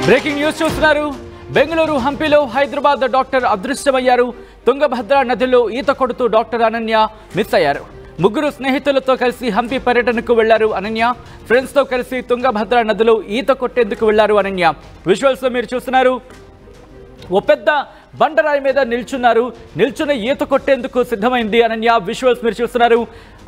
Breaking news చూస్తున్నారు. Bengaluru హంపీలో Hyderabad doctor అదృశ్యమయ్యారు. Tungabhadra నదిలో ఈత కొడుతూ డాక్టర్ అనన్య మిస్ అయ్యారు. ముగ్గురు స్నేహితులతో కలిసి హంపీ పర్యటనకు వెళ్లారు అనన్య. ఫ్రెండ్స్ తో కలిసి తుంగభద్ర నదిలో ఈత కొట్టేందుకు వెళ్లారు అనన్య. విజువల్స్ లో మీరు చూస్తున్నారు. ఓ పెద్ద బండరాయి మీద నిల్చున్న ఈత కొట్టేందుకు సిద్ధమైంది అనన్య. విజువల్స్ మీరు చూస్తున్నారు.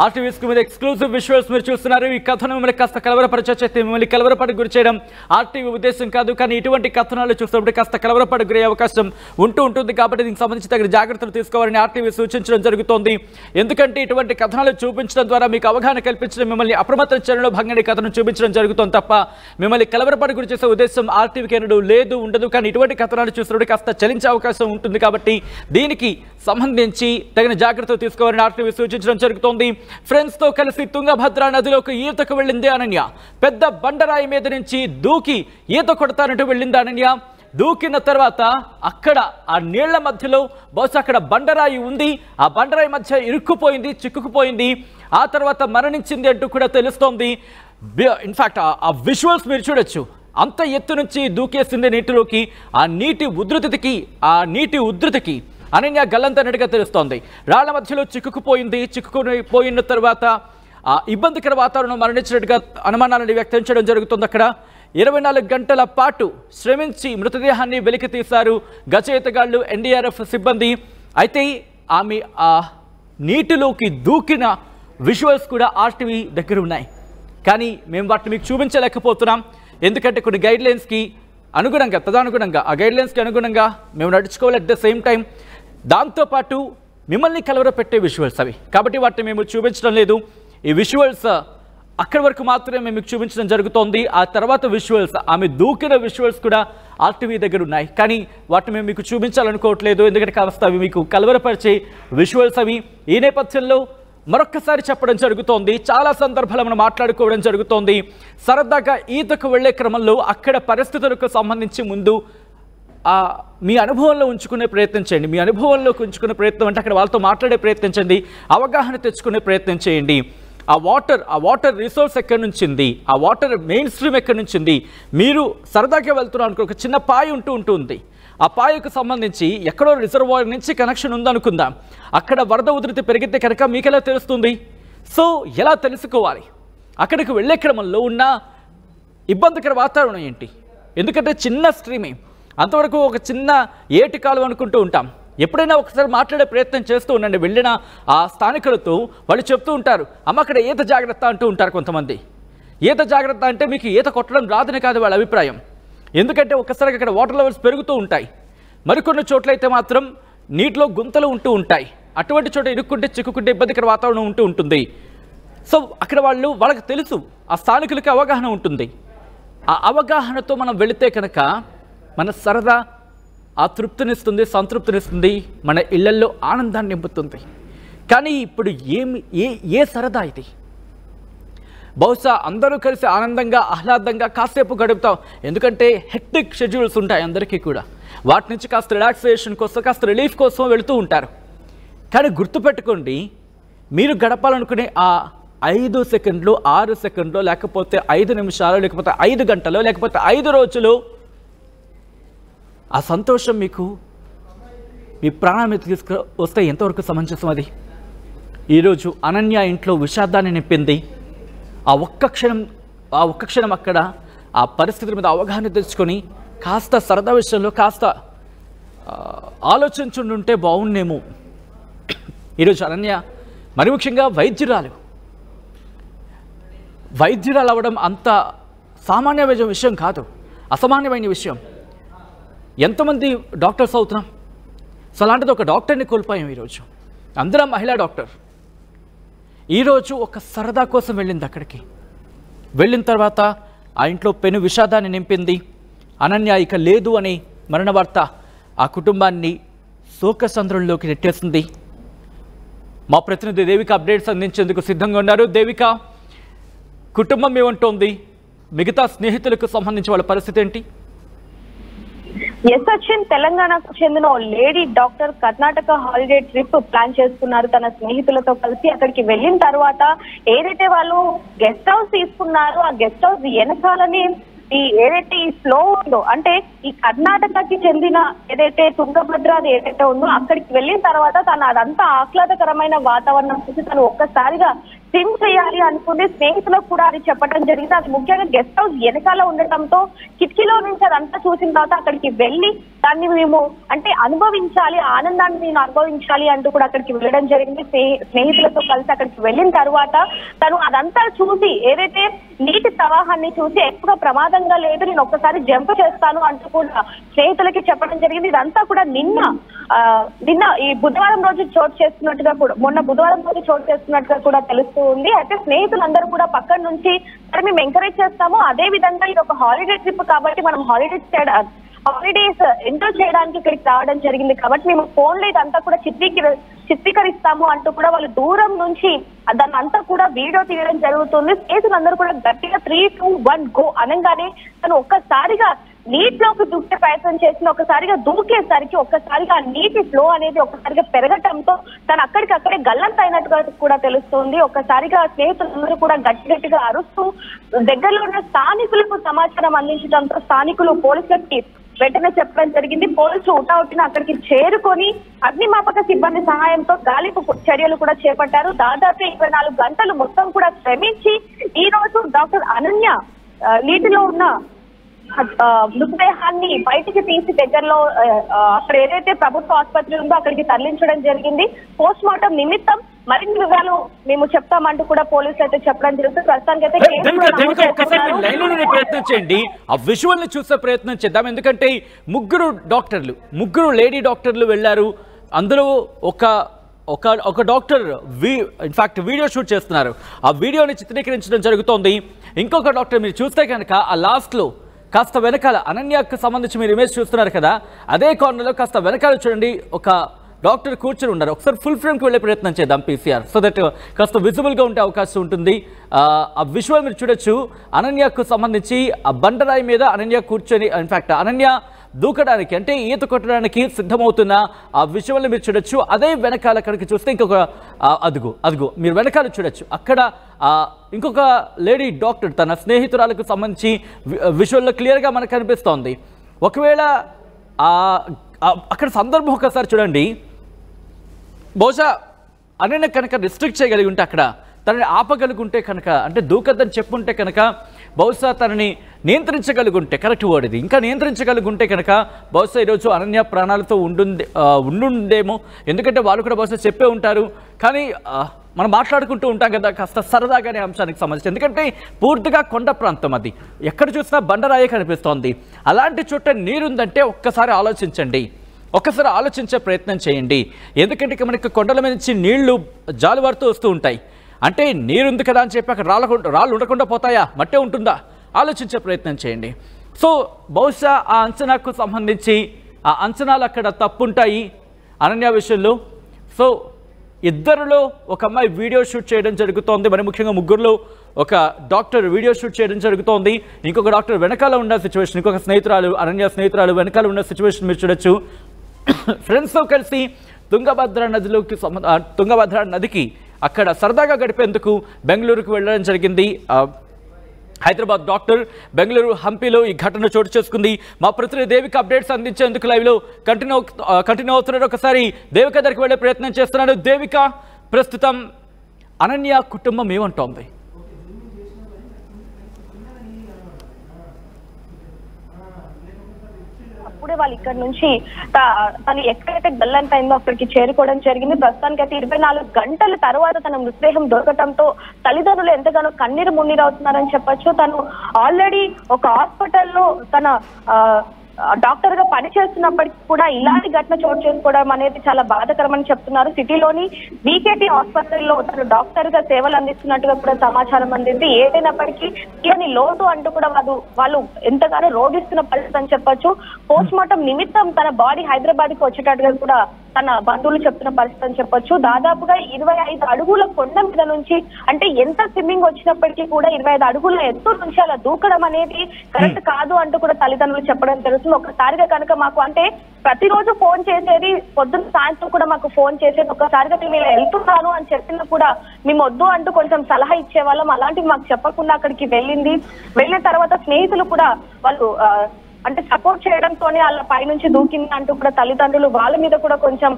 ఆర్టీవీ మీద ఎక్స్క్లూజివ్ విజువల్స్ మీరు చూస్తున్నారు. ఈ కథనం మిమ్మల్ని కాస్త కలవరపరిచే మిమ్మల్ని కలవరపడి గురి చేయడం ఆర్టీవీ ఉద్దేశం కాదు. కానీ ఇటువంటి కథనాలు చూస్తున్నప్పుడు కాస్త కలవరపడి గురయ్యే అవకాశం ఉంటుంది. కాబట్టి దీనికి సంబంధించి తగిన జాగ్రత్తలు తీసుకోవాలని ఆర్టీవీ సూచించడం జరుగుతోంది. ఎందుకంటే ఇటువంటి కథనాలు చూపించడం ద్వారా మీకు అవగాహన కల్పించడం, మిమ్మల్ని అప్రమత్తం చేయడంలో భాగంగా కథనం చూపించడం జరుగుతుంది తప్ప మిమ్మల్ని కలవరపడి గురి చేసే ఉద్దేశం ఆర్టీవీకి ఉండదు. కానీ ఇటువంటి కథనాలు చూస్తున్నప్పుడు కాస్త చలించే అవకాశం ఉంటుంది. కాబట్టి దీనికి సంబంధించి తగిన జాగ్రత్తలు తీసుకోవాలని ఆర్టీవీ సూచించడం జరుగుతోంది. ఫ్రెండ్స్ తో కలిసి తుంగభద్ర నదిలోకి ఈతకు వెళ్ళింది అనన్య. పెద్ద బండరాయి మీద నుంచి దూకి ఈత కొడతానంటూ వెళ్ళింది అనన్య. దూకిన తర్వాత అక్కడ ఆ నీళ్ల మధ్యలో బహుశా అక్కడ బండరాయి ఉంది. ఆ బండరాయి మధ్య చిక్కుకుపోయింది. ఆ తర్వాత మరణించింది అంటూ కూడా తెలుస్తోంది. ఇన్ఫాక్ట్ ఆ విజువల్స్ మీరు చూడొచ్చు. అంత ఎత్తు నుంచి దూకేసింది నీటిలోకి. ఆ నీటి ఉధృతికి అనన్య గల్లంతన్నట్టుగా తెలుస్తోంది. రాళ్ల మధ్యలో చిక్కుకుపోయిన తర్వాత ఇబ్బందికర వాతావరణం మరణించినట్టుగా అనుమానాలను వ్యక్తం చేయడం జరుగుతుంది. అక్కడ 24 గంటల పాటు శ్రమించి మృతదేహాన్ని వెలికి తీశారు గజ ఈతగాళ్లు, ఎన్డీఆర్ఎఫ్ సిబ్బంది. అయితే ఆమె ఆ నీటిలోకి దూకిన విజువల్స్ కూడా ఆర్టీవీ దగ్గర ఉన్నాయి. కానీ మేము వాటిని మీకు చూపించలేకపోతున్నాం. ఎందుకంటే కొన్ని గైడ్లైన్స్కి అనుగుణంగా ఆ గైడ్లైన్స్కి అనుగుణంగా మేము నడుచుకోవాలి. అట్ ద సేమ్ టైం దాంతోపాటు మిమ్మల్ని కలవరపెట్టే విజువల్స్ అవి. కాబట్టి వాటిని మేము చూపించడం లేదు. ఈ విజువల్స్ అక్కడి వరకు మాత్రమే మేము మీకు చూపించడం జరుగుతోంది. ఆ తర్వాత విజువల్స్, ఆమె దూకిన విజువల్స్ కూడా ఆర్టీవీ దగ్గర ఉన్నాయి. కానీ వాటిని మేము మీకు చూపించాలనుకోవట్లేదు. ఎందుకంటే కాస్త అవి మీకు కలవరపరిచే విజువల్స్ అవి. ఈ నేపథ్యంలో మరొక్కసారి చెప్పడం జరుగుతోంది. చాలా సందర్భాలు మనం మాట్లాడుకోవడం జరుగుతోంది. సరదాగా ఈతకు వెళ్లే క్రమంలో అక్కడ పరిస్థితులకు సంబంధించి ముందు మీ అనుభవంలో ఉంచుకునే ప్రయత్నం చేయండి. మీ అనుభవంలోకి ఉంచుకునే ప్రయత్నం అంటే అక్కడ వాళ్ళతో మాట్లాడే ప్రయత్నించండి, అవగాహన తెచ్చుకునే ప్రయత్నం చేయండి. ఆ వాటర్ రిసోర్స్ ఎక్కడి నుంచింది, ఆ వాటర్ మెయిన్ స్ట్రీమ్ ఎక్కడి నుంచింది. మీరు సరదాగా వెళ్తున్నారు అనుకో, ఒక చిన్న పాయి ఉంటుంది. ఆ పాయకు సంబంధించి ఎక్కడో రిజర్వాయర్ నుంచి కనెక్షన్ ఉందనుకుందాం. అక్కడ వరద ఉధృతి పెరిగితే కనుక మీకు ఎలా తెలుస్తుంది? సో ఎలా తెలుసుకోవాలి? అక్కడికి వెళ్ళే క్రమంలో ఉన్న ఇబ్బందికర వాతావరణం ఏంటి? ఎందుకంటే చిన్న స్ట్రీమే, అంతవరకు ఒక చిన్న ఏటి కాలువ అనుకుంటూ ఉంటాం. ఎప్పుడైనా ఒకసారి మాట్లాడే ప్రయత్నం చేస్తూ ఉండండి. వెళ్ళిన ఆ స్థానికులతో వాళ్ళు చెప్తూ ఉంటారు, అమ్మ అక్కడ ఈత జాగ్రత్త అంటూ ఉంటారు కొంతమంది. ఈత జాగ్రత్త అంటే మీకు ఈత కొట్టడం రాదని కాదు వాళ్ళ అభిప్రాయం. ఎందుకంటే ఒక్కసారిగా అక్కడ వాటర్ లెవెల్స్ పెరుగుతూ ఉంటాయి. మరికొన్ని చోట్లయితే మాత్రం నీటిలో గుంతలు ఉంటూ ఉంటాయి. అటువంటి చోట ఇరుక్కుంటే చిక్కుకుంటే ఇబ్బందికర వాతావరణం ఉంటుంది. సో అక్కడ వాళ్ళకి తెలుసు, ఆ స్థానికులకి అవగాహన ఉంటుంది. ఆ అవగాహనతో మనం వెళితే కనుక మన సరదా ఆ తృప్తినిస్తుంది, సంతృప్తినిస్తుంది, మన ఇళ్లల్లో ఆనందాన్ని నింపుతుంది. కానీ ఇప్పుడు ఏ సరదా ఇది? బహుశా అందరూ కలిసి ఆనందంగా ఆహ్లాదంగా కాసేపు గడుపుతాం. ఎందుకంటే హెక్టిక్ షెడ్యూల్స్ ఉంటాయి అందరికీ కూడా. వాటి నుంచి కాస్త రిలాక్సేషన్ కోసం, కాస్త రిలీఫ్ కోసం వెళుతూ ఉంటారు. కానీ గుర్తుపెట్టుకోండి, మీరు గడపాలనుకునే ఆ 5 సెకండ్లు, 6 సెకండ్లు, లేకపోతే 5 నిమిషాలు, లేకపోతే 5 గంటలు, లేకపోతే 5 రోజులు ఆ సంతోషం మీకు మీ ప్రాణం మీద తీసుకువస్తే ఎంతవరకు సమంజసం అది? ఈరోజు అనన్య ఇంట్లో విషాదాన్ని నింపింది. ఆ ఒక్క క్షణం అక్కడ ఆ పరిస్థితుల మీద అవగాహన తెచ్చుకొని కాస్త సరదా విషయంలో కాస్త ఆలోచించుంటే బాగుండేమో. ఈరోజు అనన్య మరి ముఖ్యంగా వైద్యురాలు అవ్వడం అంత సామాన్యమైన విషయం కాదు, అసామాన్యమైన విషయం. ఎంతమంది డాక్టర్స్ అవుతున్నాం? సో అలాంటిది ఒక డాక్టర్ని కోల్పోయాం ఈరోజు. అందరం మహిళా డాక్టర్. ఈరోజు ఒక సరదా కోసం వెళ్ళింది. అక్కడికి వెళ్ళిన తర్వాత ఆ ఇంట్లో పెను విషాదాన్ని నింపింది. అనన్య ఇక లేదు అనే మరణ వార్త ఆ కుటుంబాన్ని శోకసంద్రంలోకి నెట్టేసింది. మా ప్రతినిధి దేవిక అప్డేట్స్ అందించేందుకు సిద్ధంగా ఉన్నారు. దేవిక, కుటుంబం ఏమంటోంది? మిగతా స్నేహితులకు సంబంధించి వాళ్ళ పరిస్థితి ఏంటి? ఎస్ సచిన్, తెలంగాణకు చెందిన lady doctor Karnataka holiday trip plan చేసుకున్నారు తన స్నేహితులతో కలిసి. అక్కడికి వెళ్ళిన తర్వాత ఏదైతే వాళ్ళు గెస్ట్ హౌస్ తీసుకున్నారో ఆ గెస్ట్ హౌస్ వెనకాలని ఏదైతే ఈ ఫ్లో ఉందో, అంటే ఈ కర్ణాటకకి చెందిన ఏదైతే తుంగభద్ర అది ఏదైతే ఉందో అక్కడికి వెళ్ళిన తర్వాత తను అదంతా ఆహ్లాదకరమైన వాతావరణం చూసి తను ఒక్కసారిగా స్విమ్ చేయాలి అనుకుంది. స్నేహితులకు కూడా అది చెప్పడం జరిగింది. అది ముఖ్యంగా గెస్ట్ హౌస్ వెనకాల ఉండటంతో కిటికీలో నుంచి అదంతా చూసిన తర్వాత అక్కడికి వెళ్ళి దాన్ని మేము అంటే అనుభవించాలి, ఆనందాన్ని నేను అనుభవించాలి అంటూ కూడా అక్కడికి వెళ్ళడం జరిగింది. స్నేహితులతో కలిసి అక్కడికి వెళ్ళిన తర్వాత తను అదంతా చూసి ఏదైతే నీటి ప్రవాహాన్ని చూసి ఎక్కువ ప్రమాదంగా లేదు, నేను ఒక్కసారి జంప్ చేస్తాను అంటూ కూడా స్నేహితులకి చెప్పడం జరిగింది. ఇదంతా కూడా నిన్న ఈ బుధవారం రోజు చోటు చేస్తున్నట్టుగా కూడా, మొన్న బుధవారం రోజు చోటు చేస్తున్నట్టుగా కూడా తెలుస్తూ ఉంది. అయితే స్నేహితులందరూ కూడా పక్కన నుంచి సరే మేము ఎంకరేజ్ చేస్తాము, అదే విధంగా ఇది ఒక హాలిడే ట్రిప్ కాబట్టి మనం హాలిడేస్ ఎంజాయ్ చేయడానికి ఇక్కడికి రావడం జరిగింది కాబట్టి మేము ఫోన్లో ఇదంతా కూడా చిత్రీకరిస్తాము అంటూ కూడా వాళ్ళు దూరం నుంచి దాన్ని అంతా కూడా వీడియో తీయడం జరుగుతుంది. స్నేహితులందరూ కూడా గట్టిగా 3, 2, 1 గో అనగానే తను ఒక్కసారిగా నీటిలోకి దూకే ప్రయత్నం చేసిన, ఒకసారిగా దూకేసరికి ఒక్కసారిగా నీటి ఫ్లో అనేది ఒక్కసారిగా పెరగటంతో తను అక్కడికక్కడే గల్లంత అయినట్టుగా కూడా తెలుస్తుంది. ఒక్కసారిగా స్నేహితులందరూ కూడా గట్టిగా అరుస్తూ దగ్గరలో ఉన్న స్థానికులకు సమాచారం అందించడంతో స్థానికులు పోలీసులకి వెంటనే చెప్పడం జరిగింది. పోలీసులు ఉటావుటిన అక్కడికి చేరుకొని అగ్నిమాపక సిబ్బంది సహాయంతో గాలింపు చర్యలు కూడా చేపట్టారు. దాదాపు 24 గంటలు మొత్తం కూడా శ్రమించి ఈ రోజు డాక్టర్ అనన్య నీటిలో ఉన్న మృతదేహాన్ని బయటికి తీసి దగ్గరలో అక్కడ ఏదైతే ప్రభుత్వ ఆసుపత్రి ఉందో అక్కడికి తరలించడం జరిగింది. పోస్ట్ మార్టం నిమిత్తం మరిన్ని వివరాలు మేము చెప్తామంటూ కూడా పోలీసులు అయితే చెప్పడం జరుగుతుంది. ప్రస్తుతానికి అయితే ప్రయత్నం చేయండి, ఆ విజువల్ ని చూసే ప్రయత్నం చేద్దాం. ఎందుకంటే ముగ్గురు లేడీ డాక్టర్లు వెళ్లారు. అందులో ఒక డాక్టర్ ఇన్ఫాక్ట్ వీడియో షూట్ చేస్తున్నారు. ఆ వీడియోని చిత్రీకరించడం జరుగుతోంది. ఇంకొక డాక్టర్ మీరు చూస్తే కనుక ఆ లాస్ట్లో కాస్త వెనకాల అనన్యకు సంబంధించి మీరు ఇమేజ్ చూస్తున్నారు కదా, అదే కార్నర్లో కాస్త వెనకాల చూడండి ఒక డాక్టర్ కూర్చొని ఉన్నారు. ఒకసారి ఫుల్ ఫ్రేమ్కి వెళ్ళే ప్రయత్నం చేద్దాం పీసీఆర్, సో దట్ కాస్త విజిబుల్గా ఉండే అవకాశం ఉంటుంది. ఆ విజువల్ మీరు చూడొచ్చు. అనన్యకు సంబంధించి ఆ బండరాయి మీద అనన్య కూర్చొని, ఇన్ఫాక్ట్ అనన్య దూకడానికి అంటే ఈత కొట్టడానికి సిద్ధమవుతున్న ఆ విజువల్ని మీరు చూడొచ్చు. అదే వెనకాల అక్కడికి చూస్తే ఇంకొక అదుగు మీరు వెనకాల చూడొచ్చు. అక్కడ ఇంకొక లేడీ డాక్టర్ తన స్నేహితురాలకు సంబంధించి విజువల్లో క్లియర్గా మనకు కనిపిస్తోంది. ఒకవేళ అక్కడ సందర్భం ఒకసారి చూడండి. బహుశా అనన్య కనుక రిస్ట్రిక్ట్ చేయగలిగి ఉంటే, అక్కడ తనని ఆపగలుగుంటే కనుక, అంటే దూకద్దని చెప్పుంటే కనుక, బహుశా తనని నియంత్రించగలుగుంటే, కరెక్ట్ వర్డ్ ఇది, ఇంకా నియంత్రించగలుగుంటే కనుక బహుశా ఈరోజు అనన్య ప్రాణాలతో ఉండుండేమో. ఎందుకంటే వాళ్ళు కూడా బహుశా చెప్పే ఉంటారు. కానీ మనం మాట్లాడుకుంటూ ఉంటాం కదా కాస్త సరదాగానే అంశానికి సంబంధించి. ఎందుకంటే పూర్తిగా కొండ ప్రాంతం, అది ఎక్కడ చూసినా బండరాయే కనిపిస్తోంది. అలాంటి చోట నీరుందంటే ఒక్కసారి ఆలోచించే ప్రయత్నం చేయండి. ఎందుకంటే ఇక మనకి కొండల మీద నుంచి నీళ్లు జాలువారుతూ వస్తూ ఉంటాయి. అంటే నీరుంది కదా అని చెప్పి అక్కడ రాళ్ళు ఉండకుండా పోతాయా? మట్టే ఉంటుందా? ఆలోచించే ప్రయత్నం చేయండి. సో బహుశా ఆ అంచనాకు సంబంధించి ఆ అంచనాలు అక్కడ తప్పుంటాయి అనన్య విషయంలో. సో ఇద్దరిలో ఒక అమ్మాయి వీడియో షూట్ చేయడం జరుగుతోంది. మరి ముఖ్యంగా ముగ్గురులో ఒక డాక్టర్ వీడియో షూట్ చేయడం జరుగుతోంది. ఇంకొక డాక్టర్ వెనకాల ఉన్న సిచ్యువేషన్, ఇంకొక అనన్య స్నేహితురాలు వెనకాల ఉన్న సిచ్యువేషన్ మీరు చూడొచ్చు. ఫ్రెండ్స్తో కలిసి తుంగభద్ర నదికి అక్కడ సరదాగా గడిపేందుకు బెంగళూరుకు వెళ్ళడం జరిగింది. హైదరాబాద్ డాక్టర్ బెంగళూరు హంపీలో ఈ ఘటన చోటు చేసుకుంది. మా ప్రతినిధి దేవిక అప్డేట్స్ అందించేందుకు లైవ్లో కంటిన్యూ అవుతున్నారు. ఒకసారి దేవిక దగ్గరికి వెళ్ళే ప్రయత్నం చేస్తున్నాడు. దేవిక, ప్రస్తుతం అనన్య కుటుంబం ఏమంటోంది? అప్పుడే వాళ్ళు ఇక్కడ నుంచి తను ఎక్కడైతే గల్లంత అయిందో అక్కడికి చేరుకోవడం జరిగింది. ప్రస్తుతానికి అయితే 24 గంటల తర్వాత తన మృతదేహం దొరకటంతో తల్లిదండ్రులు ఎంతగానో కన్నీరు మున్నీరు అవుతున్నారని చెప్పొచ్చు. తను ఆల్రెడీ ఒక హాస్పిటల్లో తన డాక్టర్ గా పనిచేస్తున్నప్పటికీ కూడా ఇలాంటి ఘటన చోటు చేసుకోవడం అనేది చాలా బాధాకరమని చెప్తున్నారు. సిటీలోని బీకేటీ ఆసుపత్రిలో తను డాక్టర్ గా సేవలు అందిస్తున్నట్టుగా కూడా సమాచారం అందింది. ఏదైనప్పటికీ తీరని లోటు అంటూ కూడా వాళ్ళు ఎంతగానో రోగిస్తున్న పరిస్థితి అని చెప్పొచ్చు. పోస్ట్ మార్టం నిమిత్తం తన బాడీ హైదరాబాద్ కి వచ్చేటట్టుగా కూడా తన బంధువులు చెప్తున్న పరిస్థితి అని చెప్పొచ్చు. దాదాపుగా 25 అడుగుల కొండ మీద నుంచి, అంటే ఎంత స్విమ్మింగ్ వచ్చినప్పటికీ కూడా 25 అడుగుల ఎత్తు నుంచి అలా దూకడం అనేది కరెక్ట్ కాదు అంటూ కూడా తల్లిదండ్రులు చెప్పడం తెలుస్తుంది. ఒక్కసారిగా కనుక మాకు, అంటే ప్రతిరోజు ఫోన్ చేసేది, పొద్దున్న సాయంత్రం కూడా మాకు ఫోన్ చేసేది, ఒక్కసారిగా మేము ఇలా వెళ్తున్నాను అని చెప్పినా కూడా మేము వద్దు అంటూ కొంచెం సలహా ఇచ్చేవాళ్ళం. అలాంటివి మాకు చెప్పకుండా అక్కడికి వెళ్ళిన తర్వాత స్నేహితులు కూడా వాళ్ళు అంటే సపోర్ట్ చేయడంతోనే వాళ్ళ పైనుంచి దూకింది అంటూ కూడా తల్లిదండ్రులు వాళ్ళ మీద కూడా కొంచెం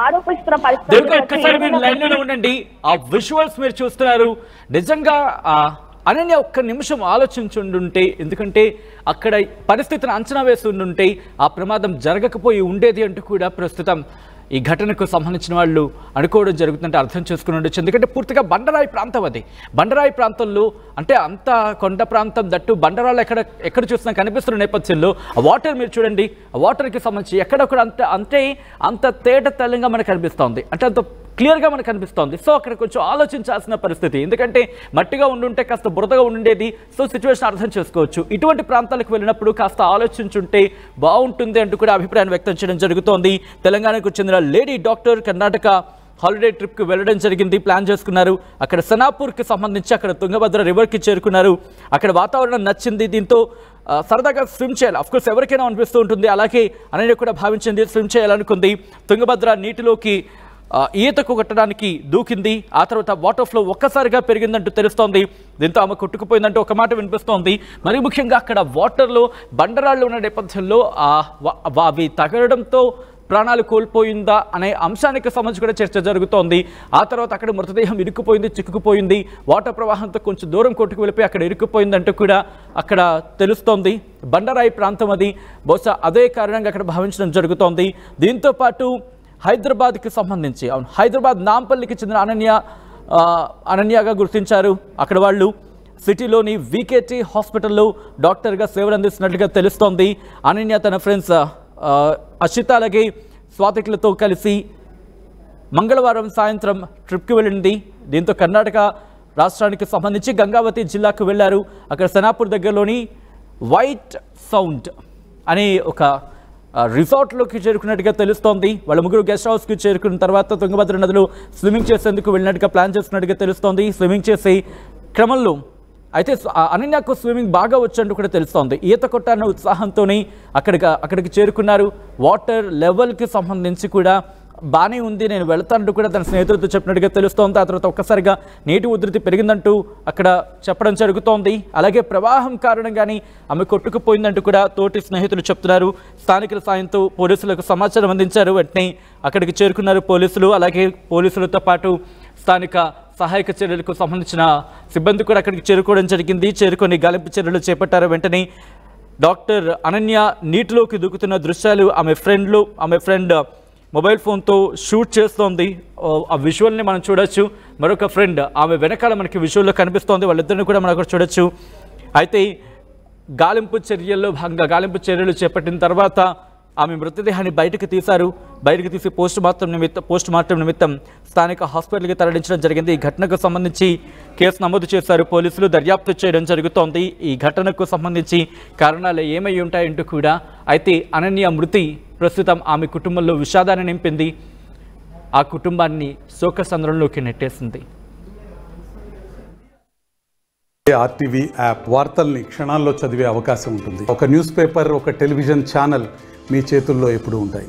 ఆరోపిస్తున్న పరిస్థితి. ఉండండి, ఆ విజువల్స్ మీరు చూస్తున్నారు. నిజంగా అనన్య ఒక్క నిమిషం ఆలోచించుండుంటే, ఎందుకంటే అక్కడ పరిస్థితిని అంచనా వేసి ఉండుంటే ఆ ప్రమాదం జరగకపోయి ఉండేది అంటూ కూడా ప్రస్తుతం ఈ ఘటనకు సంబంధించిన వాళ్ళు అనుకోవడం జరుగుతుందంటే అర్థం చేసుకుని ఉండొచ్చు. ఎందుకంటే పూర్తిగా బండరాయి ప్రాంతం అది. బండరాయి ప్రాంతంలో అంటే అంత కొండ ప్రాంతం, దట్టు బండరాలు ఎక్కడ చూసినా కనిపిస్తున్న నేపథ్యంలో ఆ వాటర్ మీరు చూడండి, ఆ వాటర్కి సంబంధించి ఎక్కడొక్కడ అంత తేట తెల్లంగా మనకు కనిపిస్తోంది, అంటే అంత క్లియర్గా మనకు కనిపిస్తోంది. సో అక్కడ కొంచెం ఆలోచించాల్సిన పరిస్థితి, ఎందుకంటే మట్టిగా ఉండుంటే కాస్త బురదగా ఉండేది. సో సిచ్యువేషన్ అర్థం చేసుకోవచ్చు. ఇటువంటి ప్రాంతాలకు వెళ్ళినప్పుడు కాస్త ఆలోచించుంటే బాగుంటుంది అంటూ కూడా అభిప్రాయం వ్యక్తం చేయడం జరుగుతోంది. తెలంగాణకు చెందిన లేడీ డాక్టర్ కర్ణాటక హాలిడే ట్రిప్కి వెళ్ళడం జరిగింది, ప్లాన్ చేసుకున్నారు. అక్కడ సనాపూర్కి సంబంధించి అక్కడ తుంగభద్ర రివర్కి చేరుకున్నారు. అక్కడ వాతావరణం నచ్చింది, దీంతో సరదాగా స్విమ్ చేయాలి. అఫ్కోర్స్ ఎవరికైనా అనిపిస్తూ ఉంటుంది, అలాగే అనన్య కూడా భావించింది, స్విమ్ చేయాలనుకుంది. తుంగభద్ర నీటిలోకి ఈతకు కొట్టడానికి దూకింది. ఆ తర్వాత వాటర్ ఫ్లో ఒక్కసారిగా పెరిగిందంటూ తెలుస్తోంది. దీంతో ఆమె కొట్టుకుపోయిందంటూ ఒక మాట వినిపిస్తోంది. మరి ముఖ్యంగా అక్కడ వాటర్లో బండరాళ్ళు ఉన్న నేపథ్యంలో అవి తగలడంతో ప్రాణాలు కోల్పోయిందా అనే అంశానికి సంబంధించి కూడా చర్చ జరుగుతోంది. ఆ తర్వాత అక్కడ మృతదేహం ఇరుక్కుపోయింది, చిక్కుకుపోయింది. వాటర్ ప్రవాహంతో కొంచెం దూరం కొట్టుకు వెళ్ళిపోయి అక్కడ ఇరుక్కుపోయిందంటూ కూడా అక్కడ తెలుస్తోంది. బండరాయి ప్రాంతం అది, బహుశా అదే కారణంగా అక్కడ భావించడం జరుగుతోంది. దీంతో పాటు హైదరాబాద్కి సంబంధించి, హైదరాబాద్ నాంపల్లికి చెందిన అనన్యగా గుర్తించారు. అక్కడ వాళ్ళు సిటీలోని వికేటీ హాస్పిటల్లో డాక్టర్గా సేవలు అందిస్తున్నట్లుగా తెలుస్తోంది. అనన్య తన ఫ్రెండ్స్ అషిత అలాగే స్వాతికులతో కలిసి మంగళవారం సాయంత్రం ట్రిప్కి వెళ్ళింది. దీంతో కర్ణాటక రాష్ట్రానికి సంబంధించి గంగావతి జిల్లాకు వెళ్లారు. అక్కడ సనాపూర్ దగ్గరలోని వైట్ సౌండ్ అనే ఒక రిసార్ట్లోకి చేరుకున్నట్టుగా తెలుస్తోంది. వాళ్ళ ముగ్గురు గెస్ట్ హౌస్కి చేరుకున్న తర్వాత తుంగభద్ర నదిలో స్విమ్మింగ్ చేసేందుకు వెళ్ళినట్టుగా ప్లాన్ చేస్తున్నట్టుగా తెలుస్తోంది. స్విమ్మింగ్ చేసే క్రమంలో అయితే అనన్యకు స్విమ్మింగ్ బాగా వచ్చంటూ కూడా తెలుస్తోంది. ఈత కొట్టాలన్న ఉత్సాహంతోనే అక్కడికి చేరుకున్నారు. వాటర్ లెవెల్కి సంబంధించి కూడా బాగానే ఉంది, నేను వెళ్తానంటూ కూడా తన స్నేహితులతో చెప్పినట్టుగా తెలుస్తోంది. ఆ తర్వాత ఒక్కసారిగా నీటి ఉధృతి పెరిగిందంటూ అక్కడ చెప్పడం జరుగుతోంది. అలాగే ప్రవాహం కారణంగానే ఆమె కొట్టుకుపోయిందంటూ కూడా తోటి స్నేహితులు చెప్తున్నారు. స్థానికుల సాయంతో పోలీసులకు సమాచారం అందించారు. వెంటనే అక్కడికి చేరుకున్నారు పోలీసులు. అలాగే పోలీసులతో పాటు స్థానిక సహాయక చర్యలకు సంబంధించిన సిబ్బంది కూడా అక్కడికి చేరుకోవడం జరిగింది. చేరుకొని గాలింపు చర్యలు చేపట్టారు. వెంటనే డాక్టర్ అనన్య నీటిలోకి దూకుతున్న దృశ్యాలు ఆమె ఫ్రెండ్ మొబైల్ ఫోన్తో షూట్ చేస్తోంది. ఆ విజువల్ని మనం చూడొచ్చు. మరొక ఫ్రెండ్ ఆమె వెనకాల మనకి విజువల్లో కనిపిస్తోంది. వాళ్ళిద్దరిని కూడా మనం అక్కడ చూడొచ్చు. అయితే గాలింపు చర్యల్లో భాగంగా గాలింపు చర్యలు చేపట్టిన తర్వాత ఆమె మృతదేహాన్ని బయటకు తీసి పోస్ట్ మార్టం నిమిత్తం స్థానిక హాస్పిటల్కి తరలించడం జరిగింది. ఈ ఘటనకు సంబంధించి కేసు నమోదు చేశారు పోలీసులు, దర్యాప్తు చేయడం జరుగుతోంది. ఈ ఘటనకు సంబంధించి కారణాలు ఏమై ఉంటాయంటూ కూడా. అయితే అనన్య మృతి ప్రస్తుతం ఆమె కుటుంబంలో విషాదాన్ని నింపింది, ఆ కుటుంబాన్ని శోకసంద్రంలోకి నెట్టేసింది. ఆర్టీవీ యాప్ వార్తల్ని క్షణాల్లో చదివే అవకాశం ఉంటుంది. ఒక న్యూస్ పేపర్, ఒక టెలివిజన్ ఛానల్ మీ చేతుల్లో ఎప్పుడూ ఉంటాయి.